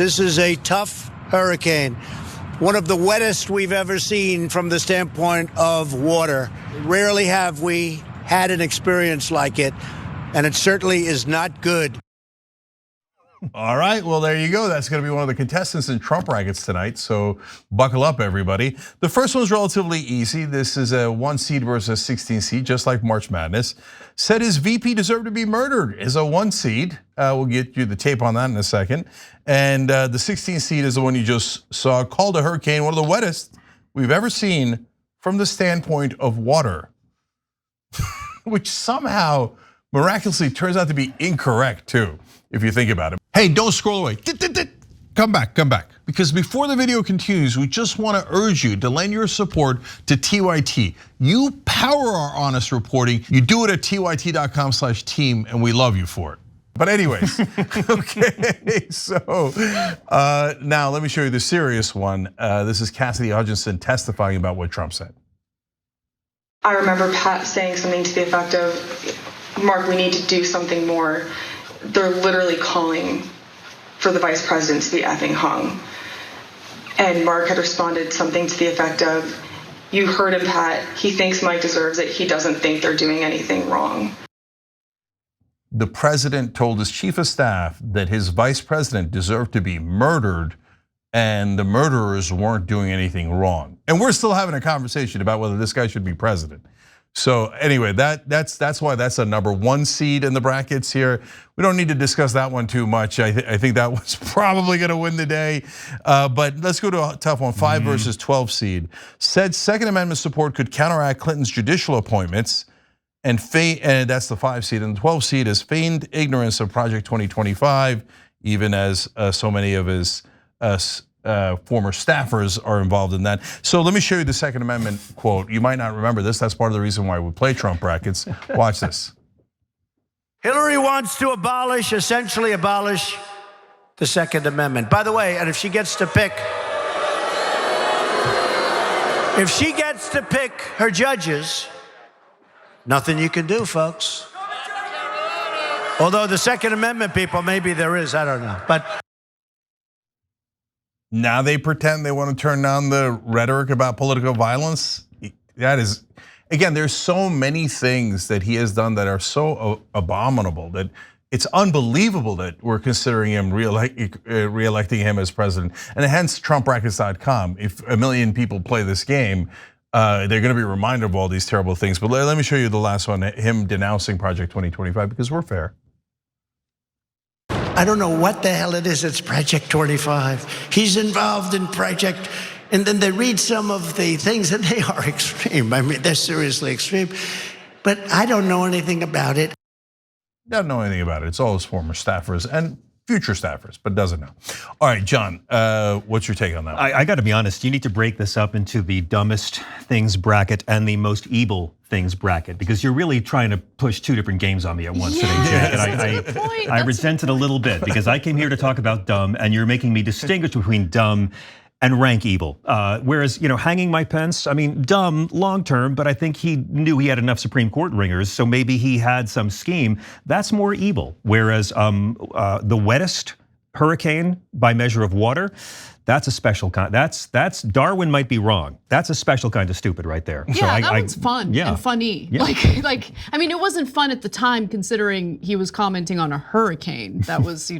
This is a tough hurricane. One of the wettest we've ever seen from the standpoint of water. Rarely have we had an experience like it, and it certainly is not good. All right, well, there you go. That's going to be one of the contestants in Trump brackets tonight, so buckle up, everybody. The first one's relatively easy. This is a 1 seed versus a 16 seed, just like March Madness. Said his VP deserved to be murdered is a 1 seed. We'll get you the tape on that in a second. And the 16 seed is the one you just saw, called a hurricane, one of the wettest we've ever seen from the standpoint of water, which somehow miraculously turns out to be incorrect too, if you think about it. Hey, don't scroll away. Come back. Because before the video continues, we just want to urge you to lend your support to TYT. You power our honest reporting. You do it at tyt.com/team, and we love you for it. But anyways, okay, so now let me show you the serious one. This is Cassidy Hutchinson testifying about what Trump said. I remember Pat saying something to the effect of, Mark, we need to do something more. They're literally calling for the vice president to be effing hung. And Mark had responded something to the effect of, you heard him, Pat. He thinks Mike deserves it. He doesn't think they're doing anything wrong. The president told his chief of staff that his vice president deserved to be murdered and the murderers weren't doing anything wrong. And we're still having a conversation about whether this guy should be president. So anyway, that's why that's a number 1 seed in the brackets here. We don't need to discuss that one too much. I think that was probably going to win the day. But let's go to a tough one. 5 versus 12 seed. Said Second Amendment support could counteract Clinton's judicial appointments, and that's the 5 seed. And the 12 seed is feigned ignorance of Project 2025, even as so many of his former staffers are involved in that. So let me show you the Second Amendment quote. You might not remember this. That's part of the reason why we play Trump brackets. Watch this. Hillary wants to essentially abolish the Second Amendment. By the way, and if she gets to pick her judges, nothing you can do, folks. Although the Second Amendment people, maybe there is, I don't know. But now they pretend they want to turn down the rhetoric about political violence. That is, again, there's so many things that he has done that are so abominable that it's unbelievable that we're considering him re-electing him as president. And hence TrumpBrackets.com. If a million people play this game, they're going to be reminded of all these terrible things. But let me show you the last one, him denouncing Project 2025, because we're fair. I don't know what the hell it is. It's Project 25. He's involved in Project, and then they read some of the things and they are extreme. I mean, they're seriously extreme, but I don't know anything about it. Doesn't know anything about it. It's all his former staffers and future staffers, but doesn't know. All right, John, what's your take on that? I got to be honest. You need to break this up into the dumbest things bracket and the most evil things bracket, because you're really trying to push 2 different games on me at once today, Cenk. And I resent it a little bit because I came here to talk about dumb, and you're making me distinguish between dumb and rank evil. Whereas, hanging Mike Pence, I mean, dumb long term, but I think he knew he had enough Supreme Court ringers, so maybe he had some scheme. That's more evil. Whereas the wettest hurricane by measure of water, that's a special kind. That's Darwin might be wrong. That's a special kind of stupid right there. Yeah, so that one's fun and funny. Yeah. Like I mean, it wasn't fun at the time considering he was commenting on a hurricane that was,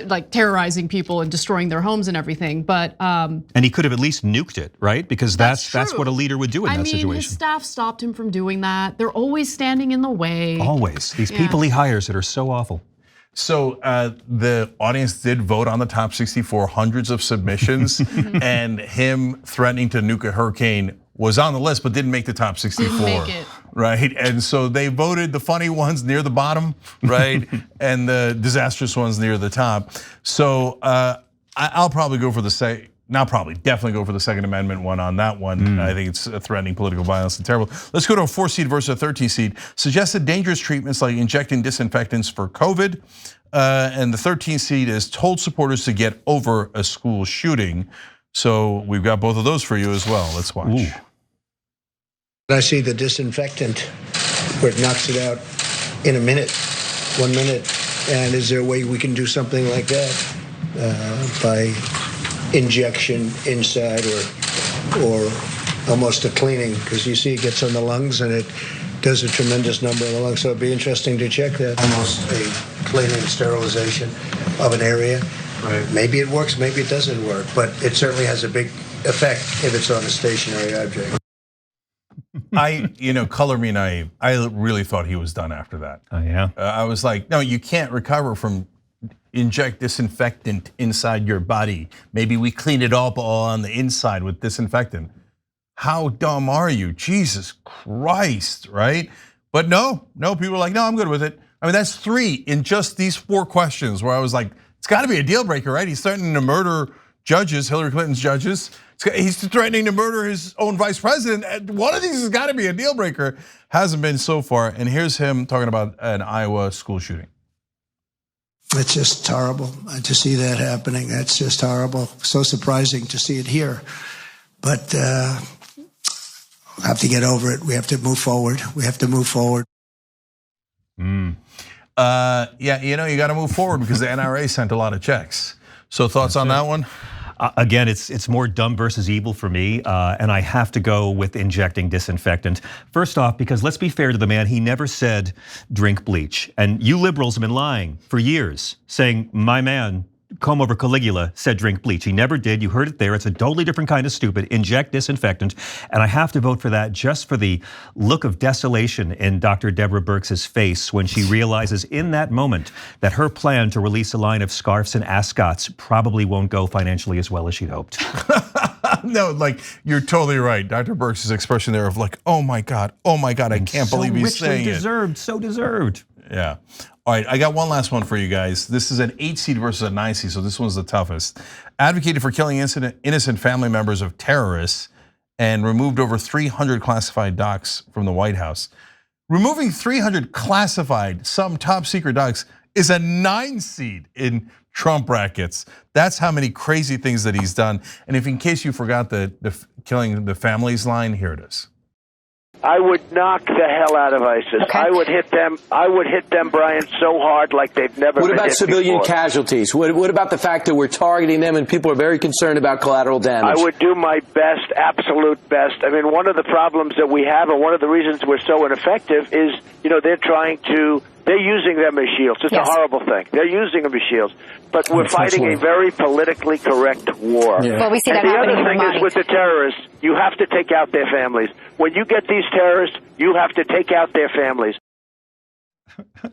like terrorizing people and destroying their homes and everything, but and he could have at least nuked it, right? Because that's what a leader would do in that situation. His staff stopped him from doing that. They're always standing in the way. Always. These people he hires that are so awful. So the audience did vote on the top 64, hundreds of submissions, and him threatening to nuke a hurricane was on the list, but didn't make the top 64. Didn't make it. Right, and so they voted the funny ones near the bottom, right, and the disastrous ones near the top. So I'll probably go for definitely go for the Second Amendment one on that one. I think it's threatening political violence and terrible. Let's go to a 4 seed versus a 13 seed. Suggested dangerous treatments like injecting disinfectants for COVID. And the 13 seed is told supporters to get over a school shooting. So we've got both of those for you as well. Let's watch. Ooh. I see the disinfectant where it knocks it out in a minute, 1 minute. And is there a way we can do something like that? by injection inside or almost a cleaning, because you see it gets on the lungs and it does a tremendous number of the lungs. So it'd be interesting to check that. Almost a cleaning, sterilization of an area. Right. Maybe it works, maybe it doesn't work, but it certainly has a big effect if it's on a stationary object. Color me naive. I really thought he was done after that. Oh yeah. I was like, no, you can't recover from inject disinfectant inside your body. Maybe we clean it up all on the inside with disinfectant. How dumb are you? Jesus Christ, right? But no, people are like, no, I'm good with it. I mean, that's 3 in just these 4 questions where I was like, it's gotta be a deal breaker, right? He's threatening to murder judges, Hillary Clinton's judges. He's threatening to murder his own vice president. One of these has gotta be a deal breaker. Hasn't been so far. And here's him talking about an Iowa school shooting. It's just horrible to see that happening. That's just horrible. So surprising to see it here. But we have to get over it. We have to move forward. Yeah, you got to move forward because the NRA sent a lot of checks. So thoughts on that one? Again, it's more dumb versus evil for me, and I have to go with injecting disinfectant. First off, because let's be fair to the man, he never said drink bleach. And you liberals have been lying for years, saying my man, comb over Caligula, said drink bleach. He never did. You heard it there. It's a totally different kind of stupid. Inject disinfectant. And I have to vote for that just for the look of desolation in Dr. Deborah Birx's face when she realizes in that moment that her plan to release a line of scarves and ascots probably won't go financially as well as she'd hoped. No, like you're totally right. Dr. Birx's expression there of like, oh my God, I can't believe he's saying it. So deserved. Yeah. All right, I got one last one for you guys. This is an 8 seed versus a 9 seed, so this one's the toughest. Advocated for killing innocent family members of terrorists and removed over 300 classified docs from the White House. Removing 300 classified, some top secret docs is a 9 seed in Trump brackets. That's how many crazy things that he's done. And if in case you forgot the killing the families line, here it is. I would knock the hell out of ISIS. Okay. I would hit them, Brian, so hard like they've never been hit before. What about civilian casualties? What about the fact that we're targeting them and people are very concerned about collateral damage? I would do my best, absolute best. I mean, one of the problems that we have and one of the reasons we're so ineffective is, they're using them as shields. It's a horrible thing. They're using them as shields. But we're fighting a very politically correct war. Yeah. Well, we see that and the happening other thing is with the terrorists, you have to take out their families. When you get these terrorists, you have to take out their families.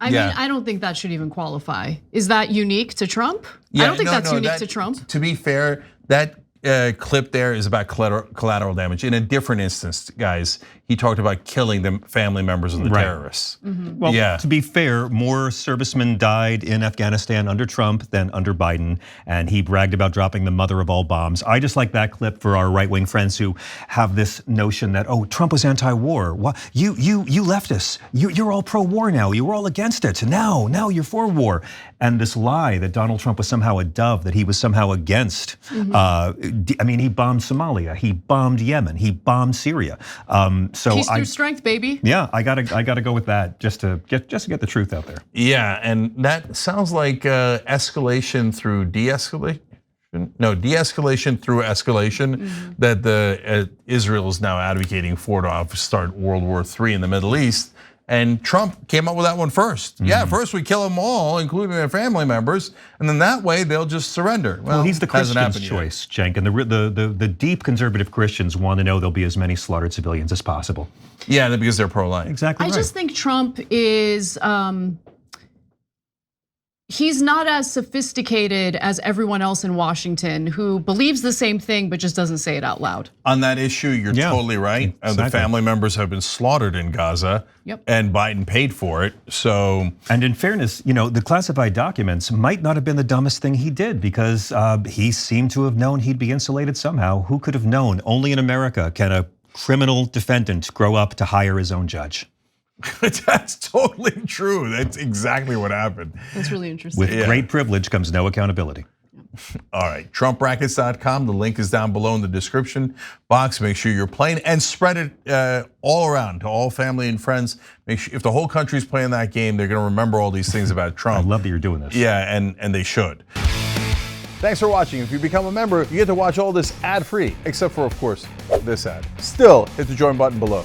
I mean, I don't think that should even qualify. Is that unique to Trump? I don't think that's unique to Trump. To be fair, that clip there is about collateral damage. In a different instance, guys, he talked about killing the family members of the terrorists. Mm-hmm. Well, to be fair, more servicemen died in Afghanistan under Trump than under Biden, and he bragged about dropping the mother of all bombs. I just like that clip for our right-wing friends who have this notion that, oh, Trump was anti-war. You leftists, you're all pro-war now. You were all against it. Now you're for war. And this lie that Donald Trump was somehow a dove, that he was somehow against. I mean, he bombed Somalia, he bombed Yemen, he bombed Syria. So peace through strength, baby. Yeah, I gotta go with that just to get the truth out there. Yeah, and that sounds like escalation through de-escalation. No, de-escalation through escalation that Israel is now advocating for to start World War III in the Middle East. And Trump came up with that one first. Yeah, first we kill them all, including their family members, and then that way they'll just surrender. Well, he's the Christian's choice, Cenk, and the deep conservative Christians want to know there'll be as many slaughtered civilians as possible. Yeah, because they're pro-life. Exactly right. I just think Trump is, he's not as sophisticated as everyone else in Washington who believes the same thing but just doesn't say it out loud. On that issue, you're totally right. Exactly. The family members have been slaughtered in Gaza, and Biden paid for it. So, and in fairness, the classified documents might not have been the dumbest thing he did because he seemed to have known he'd be insulated somehow. Who could have known? Only in America can a criminal defendant grow up to hire his own judge. That's totally true. That's exactly what happened. That's really interesting. With great privilege comes no accountability. All right, TrumpBrackets.com. The link is down below in the description box. Make sure you're playing and spread it all around to all family and friends. Make sure if the whole country's playing that game, they're going to remember all these things about Trump. I love that you're doing this. Yeah, and they should. Thanks for watching. If you become a member, you get to watch all this ad-free, except for, of course, this ad. Still, hit the join button below.